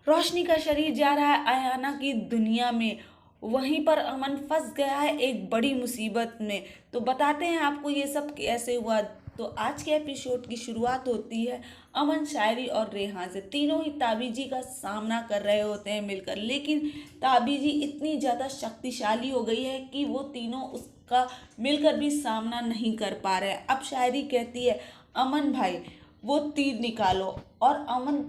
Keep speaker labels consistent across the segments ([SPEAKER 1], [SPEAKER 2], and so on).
[SPEAKER 1] रोशनी का शरीर जा रहा है अयाना की दुनिया में। वहीं पर अमन फंस गया है एक बड़ी मुसीबत में। तो बताते हैं आपको ये सब कैसे हुआ। तो आज के एपिसोड की शुरुआत होती है अमन, शायरी और रेहान से। तीनों ही ताबीजी का सामना कर रहे होते हैं मिलकर, लेकिन ताबीजी इतनी ज़्यादा शक्तिशाली हो गई है कि वो तीनों उसका मिलकर भी सामना नहीं कर पा रहे हैं। अब शायरी कहती है, अमन भाई वो तीर निकालो। और अमन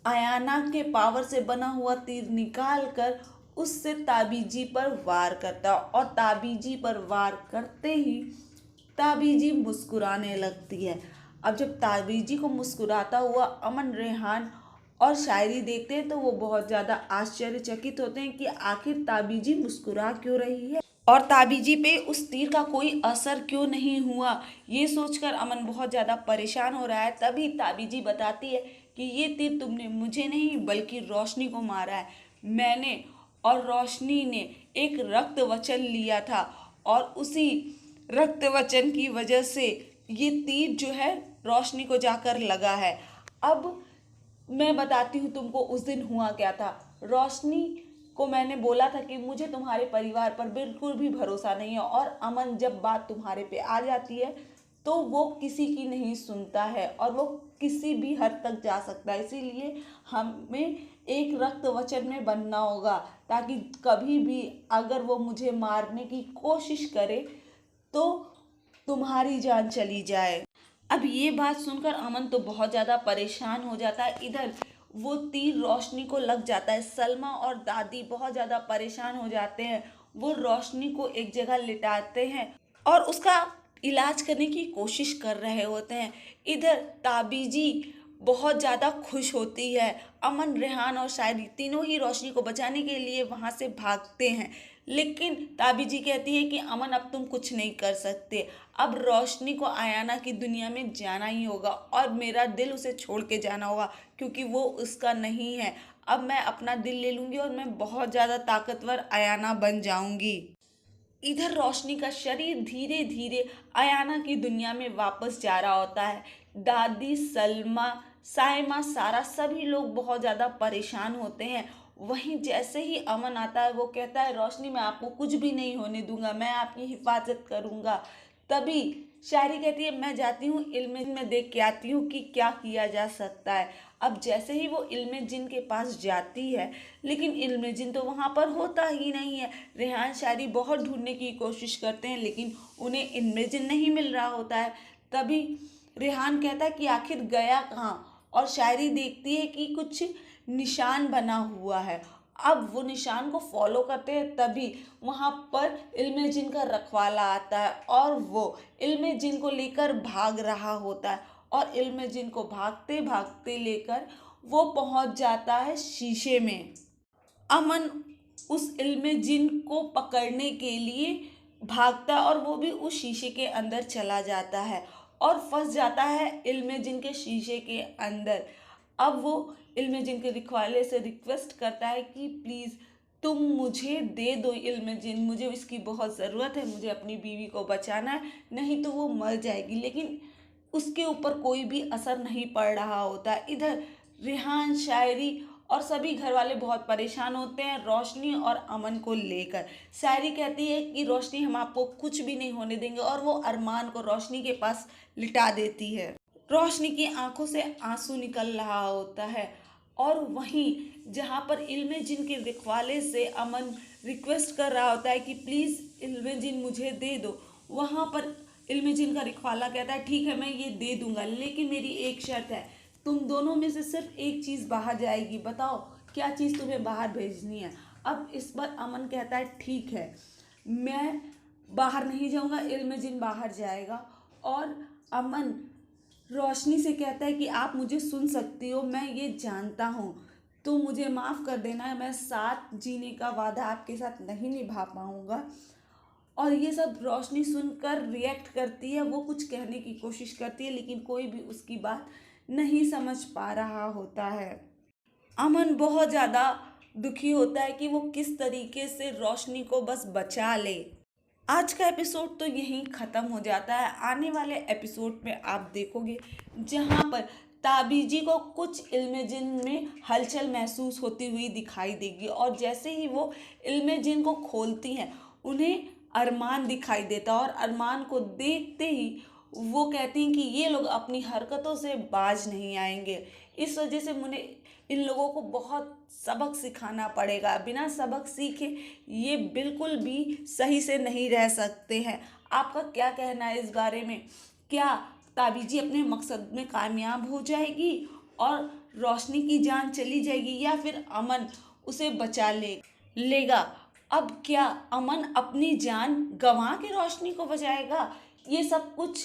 [SPEAKER 1] अयाना के पावर से बना हुआ तीर निकाल कर उससे ताबीजी पर वार करता, और ताबीजी पर वार करते ही ताबीजी मुस्कुराने लगती है। अब जब ताबीजी को मुस्कुराता हुआ अमन, रेहान और शायरी देखते हैं तो वो बहुत ज़्यादा आश्चर्यचकित होते हैं कि आखिर ताबीजी मुस्कुरा क्यों रही है और ताबीजी पे उस तीर का कोई असर क्यों नहीं हुआ। ये सोचकर अमन बहुत ज़्यादा परेशान हो रहा है। तभी ताबीजी बताती है कि ये तीर तुमने मुझे नहीं बल्कि रोशनी को मारा है। मैंने और रोशनी ने एक रक्त वचन लिया था, और उसी रक्त वचन की वजह से ये तीर जो है रोशनी को जाकर लगा है। अब मैं बताती हूँ तुमको उस दिन हुआ क्या था। रोशनी को मैंने बोला था कि मुझे तुम्हारे परिवार पर बिल्कुल भी भरोसा नहीं है, और अमन जब बात तुम्हारे पे आ जाती है तो वो किसी की नहीं सुनता है और वो किसी भी हद तक जा सकता है। इसीलिए हमें एक रक्त वचन में बनना होगा, ताकि कभी भी अगर वो मुझे मारने की कोशिश करे तो तुम्हारी जान चली जाए। अब ये बात सुनकर अमन तो बहुत ज़्यादा परेशान हो जाता है। इधर वो तीर रोशनी को लग जाता है। सलमा और दादी बहुत ज़्यादा परेशान हो जाते हैं। वो रोशनी को एक जगह लिटाते हैं और उसका इलाज करने की कोशिश कर रहे होते हैं। इधर ताबीजी बहुत ज़्यादा खुश होती है। अमन, रेहान और शायरी तीनों ही रोशनी को बचाने के लिए वहाँ से भागते हैं, लेकिन ताबीजी कहती है कि अमन अब तुम कुछ नहीं कर सकते। अब रोशनी को अयाना की दुनिया में जाना ही होगा और मेरा दिल उसे छोड़ के जाना होगा, क्योंकि वो उसका नहीं है। अब मैं अपना दिल ले लूँगी और मैं बहुत ज़्यादा ताकतवर अयाना बन जाऊँगी। इधर रोशनी का शरीर धीरे धीरे अयाना की दुनिया में वापस जा रहा होता है। दादी, सलमा, साइमा, सारा सभी लोग बहुत ज़्यादा परेशान होते हैं। वहीं जैसे ही अमन आता है वो कहता है, रोशनी मैं आपको कुछ भी नहीं होने दूंगा, मैं आपकी हिफाजत करूंगा। तभी शायरी कहती है, मैं जाती हूँ इल्म में देख के आती हूँ कि क्या किया जा सकता है। अब जैसे ही वो इल्म जिन के पास जाती है, लेकिन इल्म जिन तो वहाँ पर होता ही नहीं है। रेहान, शायरी बहुत ढूंढने की कोशिश करते हैं, लेकिन उन्हें इल्म जिन नहीं मिल रहा होता है। तभी रेहान कहता है कि आखिर गया कहाँ, और शायरी देखती है कि कुछ निशान बना हुआ है। अब वो निशान को फॉलो करते हैं, तभी वहाँ पर इल्म जिन का रखवाला आता है और वो इल्म जिन को लेकर भाग रहा होता है, और इल्म जिन को भागते भागते लेकर वो पहुँच जाता है शीशे में। अमन उस इल्म जिन को पकड़ने के लिए भागता है और वो भी उस शीशे के अंदर चला जाता है और फंस जाता है इल्म जिन के शीशे के अंदर। अब वो इल्म जिन के रखवाले से रिक्वेस्ट करता है कि प्लीज़ तुम मुझे दे दो इल्म जिन, मुझे इसकी बहुत ज़रूरत है, मुझे अपनी बीवी को बचाना है, नहीं तो वो मर जाएगी। लेकिन उसके ऊपर कोई भी असर नहीं पड़ रहा होता। इधर रेहान, शायरी और सभी घर वाले बहुत परेशान होते हैं रोशनी और अमन को लेकर। शायरी कहती है कि रोशनी हम आपको कुछ भी नहीं होने देंगे, और वो अरमान को रोशनी के पास लिटा देती है। रोशनी की आंखों से आंसू निकल रहा होता है, और वहीं जहाँ पर इल्म जिन के रखवाले से अमन रिक्वेस्ट कर रहा होता है कि प्लीज़ इल्म जिन मुझे दे दो, वहाँ पर इल्म जिन का रखवाला कहता है ठीक है मैं ये दे दूंगा, लेकिन मेरी एक शर्त है, तुम दोनों में से सिर्फ एक चीज़ बाहर जाएगी, बताओ क्या चीज़ तुम्हें बाहर भेजनी है। अब इस पर अमन कहता है ठीक है मैं बाहर नहीं जाऊंगा, इल्म जिन बाहर जाएगा। और अमन रोशनी से कहता है कि आप मुझे सुन सकती हो, मैं ये जानता हूँ, तो मुझे माफ़ कर देना है, मैं साथ जीने का वादा आपके साथ नहीं निभा पाऊँगा। और ये सब रोशनी सुनकर रिएक्ट करती है, वो कुछ कहने की कोशिश करती है, लेकिन कोई भी उसकी बात नहीं समझ पा रहा होता है। अमन बहुत ज़्यादा दुखी होता है कि वो किस तरीके से रोशनी को बस बचा ले। आज का एपिसोड तो यहीं ख़त्म हो जाता है। आने वाले एपिसोड में आप देखोगे जहाँ पर ताबीजी को कुछ इल्म जिन में हलचल महसूस होती हुई दिखाई देगी और जैसे ही वो इल्म जिन को खोलती हैं उन्हें अरमान दिखाई देता और अरमान को देखते ही वो कहती हैं कि ये लोग अपनी हरकतों से बाज नहीं आएंगे। इस वजह से मुझे इन लोगों को बहुत सबक सिखाना पड़ेगा। बिना सबक सीखे ये बिल्कुल भी सही से नहीं रह सकते हैं। आपका क्या कहना है इस बारे में? क्या ताबीजी अपने मकसद में कामयाब हो जाएगी और रोशनी की जान चली जाएगी या फिर अमन उसे बचा लेगा? अब क्या अमन अपनी जान गंवा के रोशनी को बचाएगा? ये सब कुछ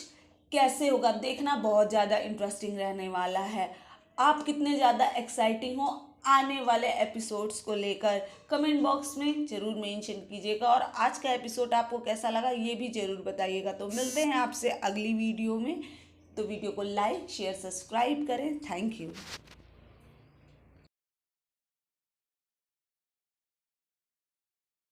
[SPEAKER 1] कैसे होगा देखना बहुत ज़्यादा इंटरेस्टिंग रहने वाला है। आप कितने ज़्यादा एक्साइटिंग हो आने वाले एपिसोड्स को लेकर कमेंट बॉक्स में ज़रूर मेंशन कीजिएगा और आज का एपिसोड आपको कैसा लगा ये भी ज़रूर बताइएगा। तो मिलते हैं आपसे अगली वीडियो में। तो वीडियो को लाइक शेयर सब्सक्राइब करें। Thank you.